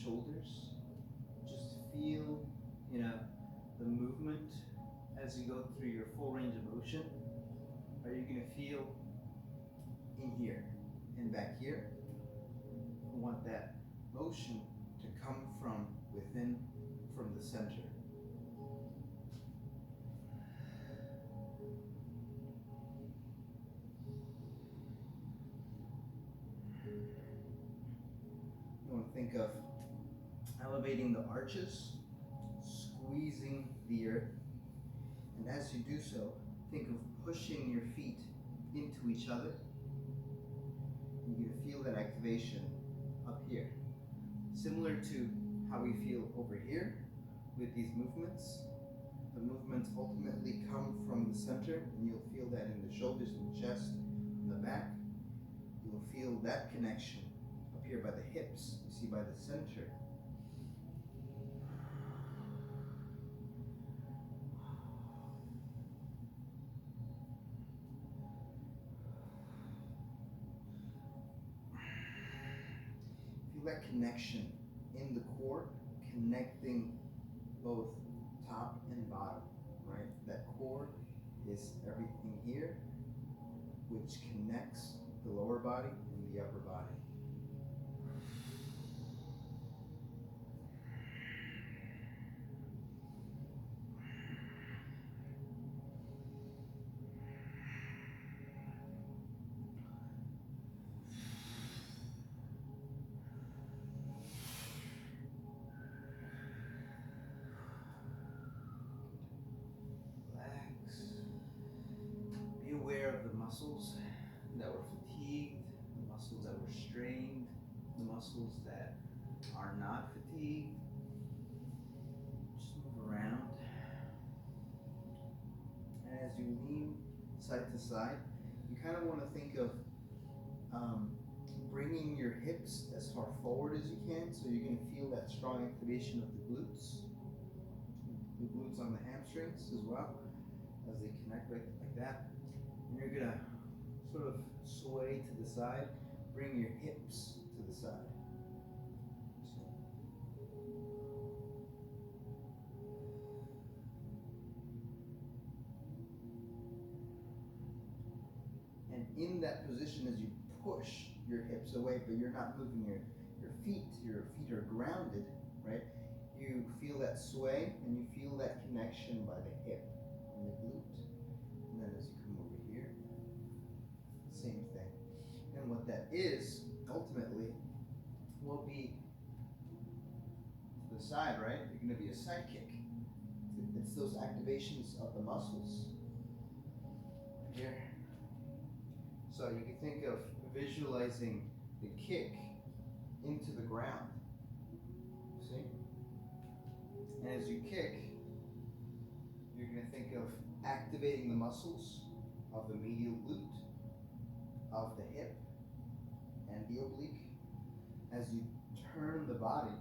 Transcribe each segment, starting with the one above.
shoulders. Just feel, the movement as you go through your full range of motion. Are you going to feel in here and back here? You want that motion to come from within, from the center. You want to think of elevating the arches, squeezing the earth, and as you do so, think of pushing your feet into each other. You're going to feel that activation up here. Similar to how we feel over here with these movements. The movements ultimately come from the center, and you'll feel that in the shoulders and the chest and the back. You'll feel that connection up here by the hips, you see, by the center. Feel that connection in the core, connecting both top and bottom, right? That core is everything here, which connects the lower body and the upper body. Be aware of the muscles that were fatigued, the muscles that were strained, the muscles that are not fatigued. Just move around. And as you lean side to side, you kind of want to think of bringing your hips as far forward as you can, so you're going to feel that strong activation of the glutes on the hamstrings as well, as they connect like that. And you're going to sort of sway to the side, bring your hips to the side. And in that position, as you push your hips away, but you're not moving your feet are grounded, right? You feel that sway and you feel that connection by the hip and the glute. And then as you come over here, same thing. And what that is, ultimately, will be to the side, right? You're going to be a side kick. It's those activations of the muscles. Here. So you can think of visualizing the kick into the ground. See? And as you kick, you're going to think of activating the muscles of the medial glute, of the hip, and the oblique. As you turn the body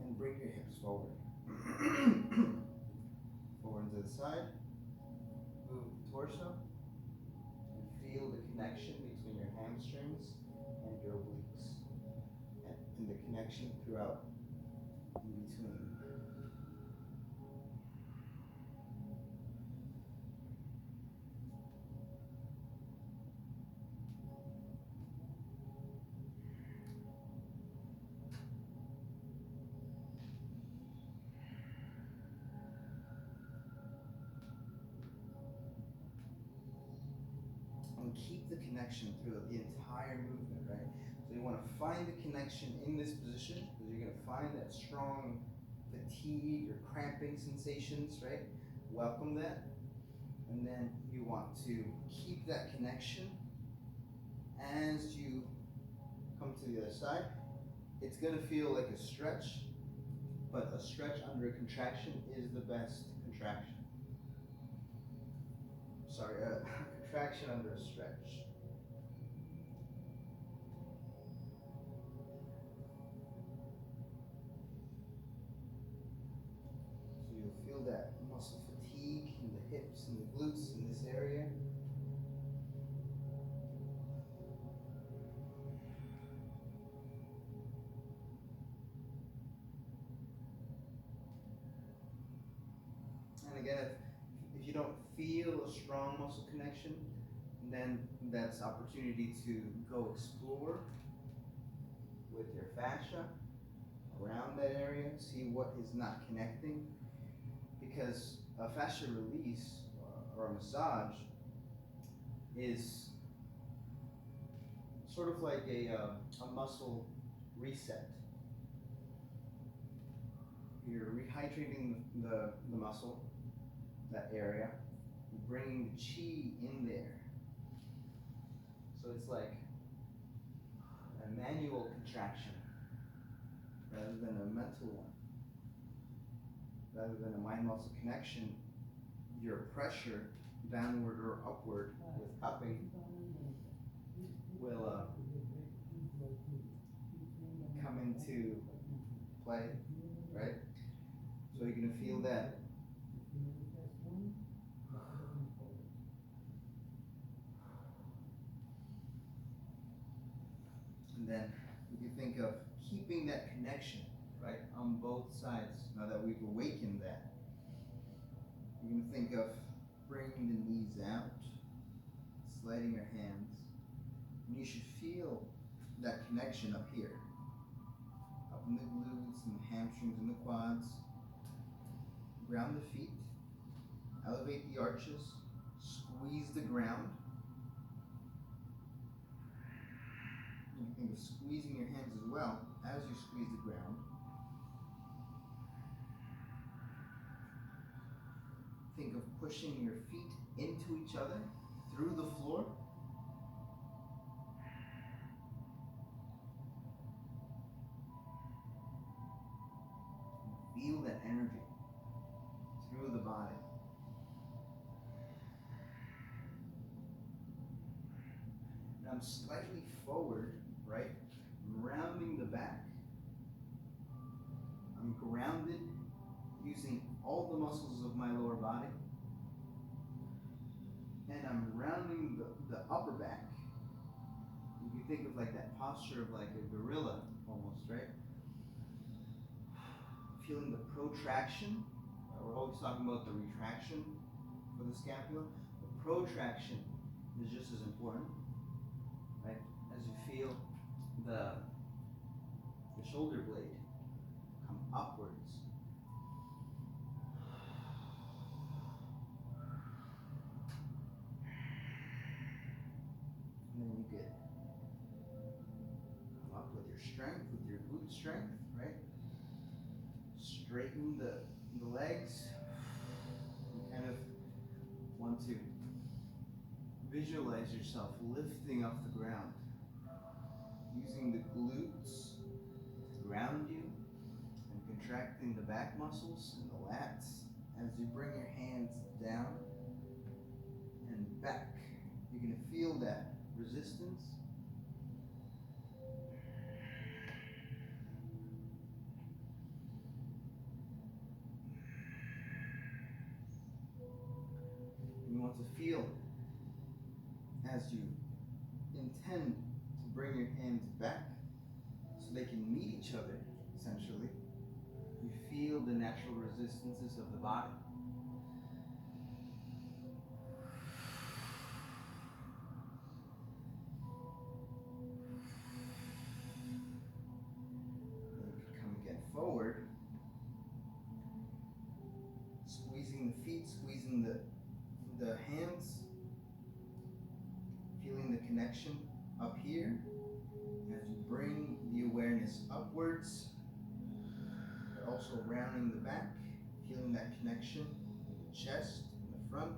and bring your hips forward. Forward to the side. Move the torso. Feel the connection between your hamstrings and your obliques, and the connection throughout in between. And keep the connection through the entire movement, right? So you want to find the connection in this position, because you're going to find that strong fatigue or cramping sensations, right? Welcome that. And then you want to keep that connection as you come to the other side. It's going to feel like a stretch, but a stretch under a contraction is the best contraction. Sorry, a contraction under a stretch. So you'll feel that muscle fatigue in the hips and the glutes in this area. again, if you don't feel a strong muscle connection, then that's opportunity to go explore with your fascia around that area, see what is not connecting, because a fascia release or a massage is sort of like a muscle reset. You're rehydrating the muscle, that area, you're bringing the chi in there. So it's like a manual contraction rather than a mental one. Rather than a mind-muscle connection, your pressure, downward or upward, with upping, will come into play, right? So you're going to feel that. And then you can think of keeping that connection, right, on both sides. Now that we've awakened that, you can think of bringing the knees out, sliding your hands, and you should feel that connection up here, up in the glutes and the hamstrings and the quads. Ground the feet, elevate the arches, squeeze the ground. You can think of squeezing your hands as well as you squeeze the ground. Think of pushing your feet into each other through the floor. Feel that energy through the body. And I'm slightly forward, right? I'm rounding the back. I'm grounded using all the muscles of my lower body. And I'm rounding the upper back. You can think of like that posture of like a gorilla almost, right? Feeling the protraction. We're always talking about the retraction for the scapula. The protraction is just as important, right? As you feel the shoulder blade come upwards. And then you could come up with your strength, with your glute strength, right? Straighten the legs. You kind of want to visualize yourself lifting off the ground, using the glutes to ground you, and contracting the back muscles and the lats as you bring your hands down and back. You're going to feel that resistance. You want to feel as you intend to bring your hands back so they can meet each other, essentially. You feel the natural resistances of the body. Then you can come again forward, squeezing the feet, squeezing the hands, feeling the connection up here as you bring the awareness upwards, but also rounding the back, feeling that connection in the chest, in the front,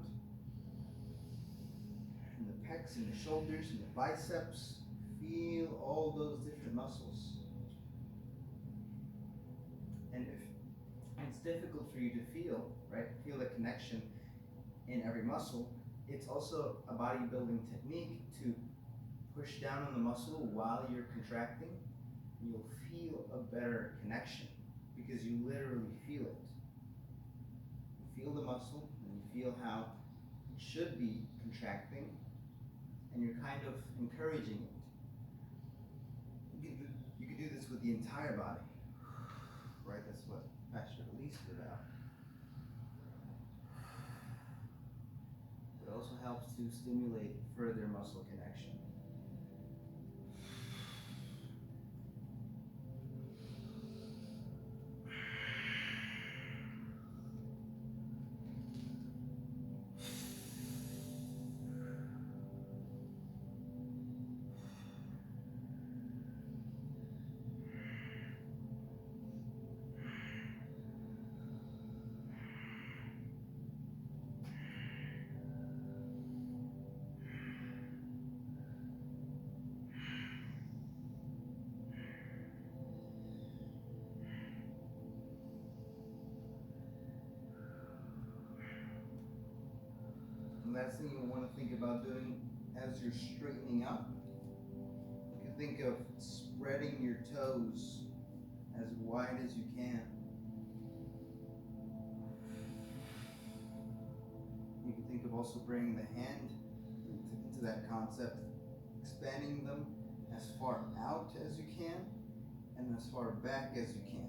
in the pecs, in the shoulders, in the biceps. Feel all those different muscles. And if it's difficult for you to feel, right, feel the connection in every muscle, it's also a bodybuilding technique to push down on the muscle while you're contracting. You'll feel a better connection because you literally feel it. You feel the muscle and you feel how it should be contracting, and you're kind of encouraging it. You can do this with the entire body, right? That's what fascia release is about. also helps to stimulate further muscle connection. And last thing you want to think about doing as you're straightening up, you can think of spreading your toes as wide as you can. You can think of also bringing the hand into that concept, expanding them as far out as you can and as far back as you can.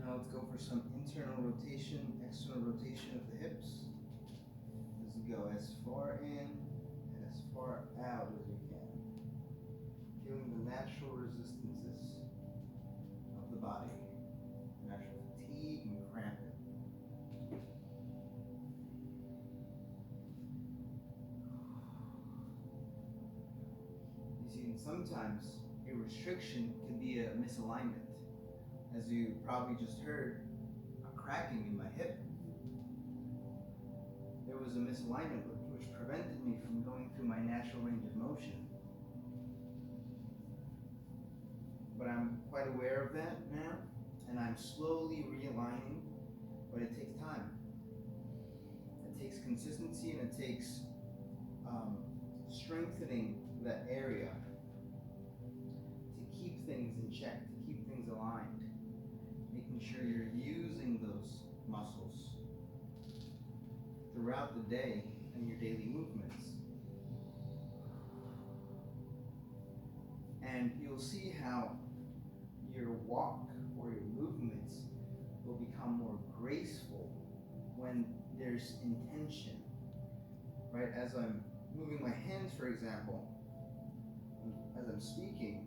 Now let's go for some internal rotation, external rotation of the hips. As you go as far in and as far out as you can. Feeling the natural resistances of the body, natural fatigue and cramping. You see, sometimes a restriction can be a misalignment. As you probably just heard, a cracking in my hip. There was a misalignment which prevented me from going through my natural range of motion. But I'm quite aware of that now, and I'm slowly realigning, but it takes time. It takes consistency and it takes strengthening that area to keep things in check, to keep things aligned. Making sure you're using those muscles throughout the day and your daily movements. And you'll see how your walk or your movements will become more graceful when there's intention. Right? As I'm moving my hands, for example, as I'm speaking,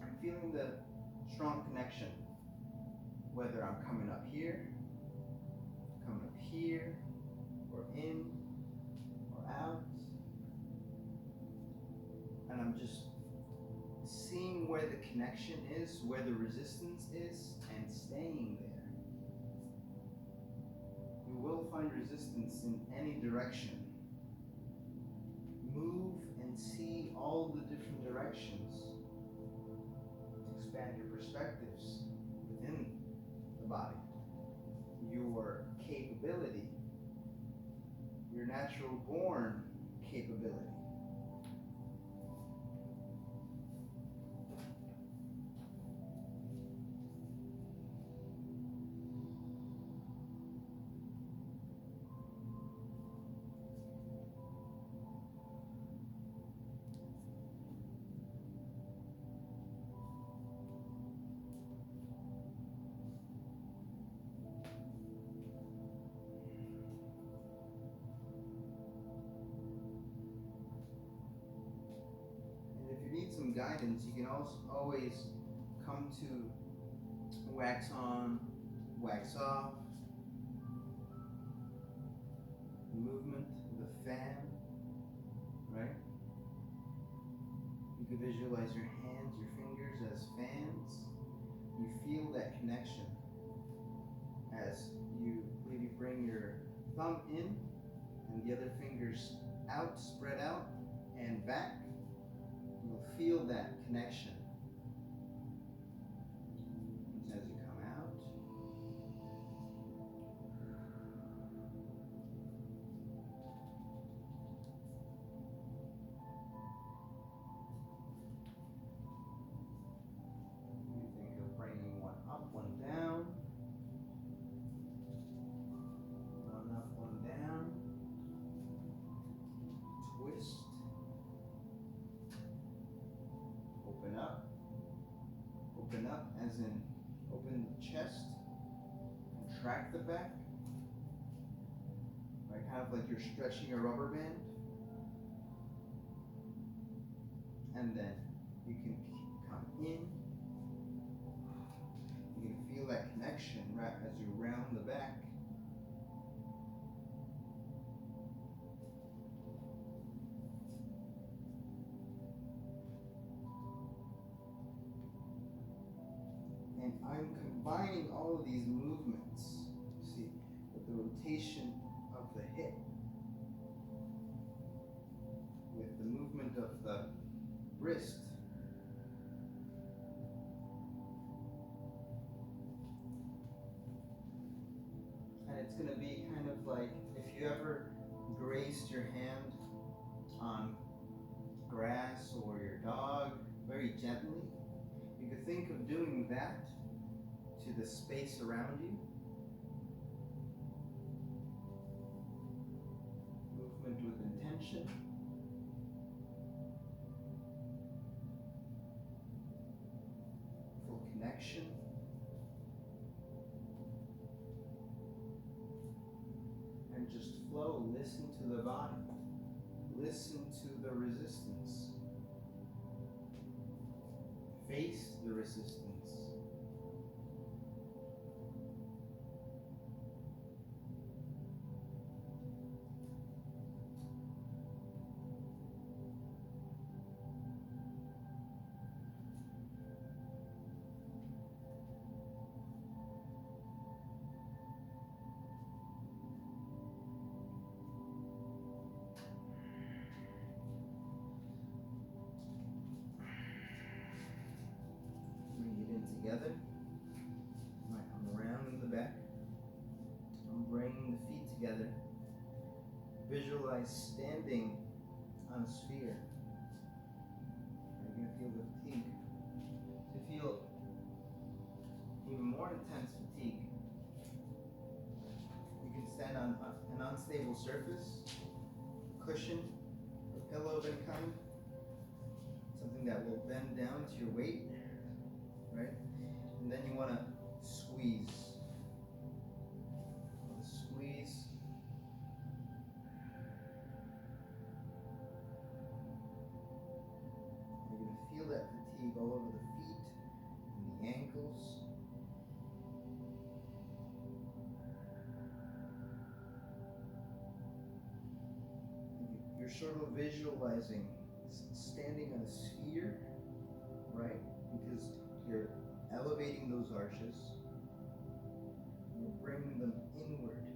I'm feeling the strong connection. Whether I'm coming up here, or in, or out. And I'm just seeing where the connection is, where the resistance is, and staying there. You will find resistance in any direction. Move and see all the different directions. Expand your perspectives within the body, your capability, your natural born capability. Some guidance, you can also always come to wax on, wax off, movement with a fan, right? You can visualize your hands, your fingers as fans. You feel that connection as you maybe bring your thumb in and the other fingers out, spread out, and back. You'll feel that connection as you come out. You think of bringing one up, one down. One up, one down. Twist. Open up. Open up as in open the chest. Contract the back. Right, kind of like you're stretching a rubber band. And then you can come in. You can feel that connection right as you round the back. And I'm combining all of these movements, see, with the rotation of the hip, with the movement of the wrist. And it's going to be kind of like if you ever graced your hand on grass or your dog very gently, you could think of doing that to the space around you. Movement with intention. Full connection. And just flow, listen to the body. Listen to the resistance. Face the resistance. Together. Right, I'm rounding the back. I'm bringing the feet together. Visualize standing on a sphere. You're going to feel the fatigue. To feel even more intense fatigue, you can stand on an unstable surface, a cushion, a pillow of any kind, something that will bend down to your weight. Right? And then you want to squeeze. Squeeze. You're going to feel that fatigue all over the feet and the ankles. You're sort of visualizing standing on a sphere, right? Because you're elevating those arches. You're bringing them inward,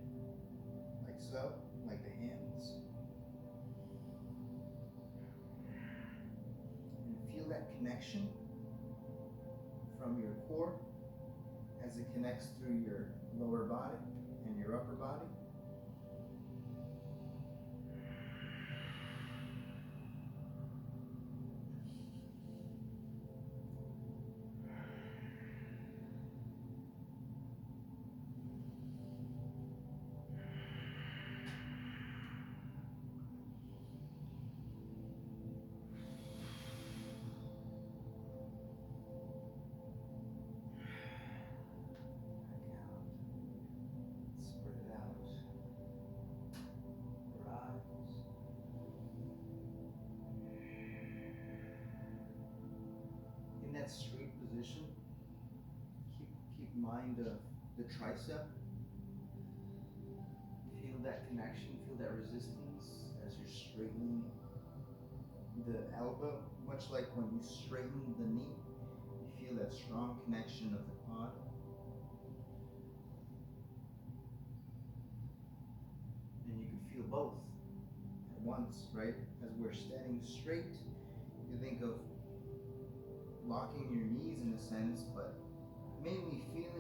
like so, like the hands. And feel that connection from your core as it connects through your lower body and your upper body. Straight position. Keep mind of the tricep. Feel that connection, feel that resistance as you're straightening the elbow, much like when you straighten the knee. You feel that strong connection of the quad. and you can feel both at once, right? As we're standing straight, you think of locking your knees in a sense, but mainly feeling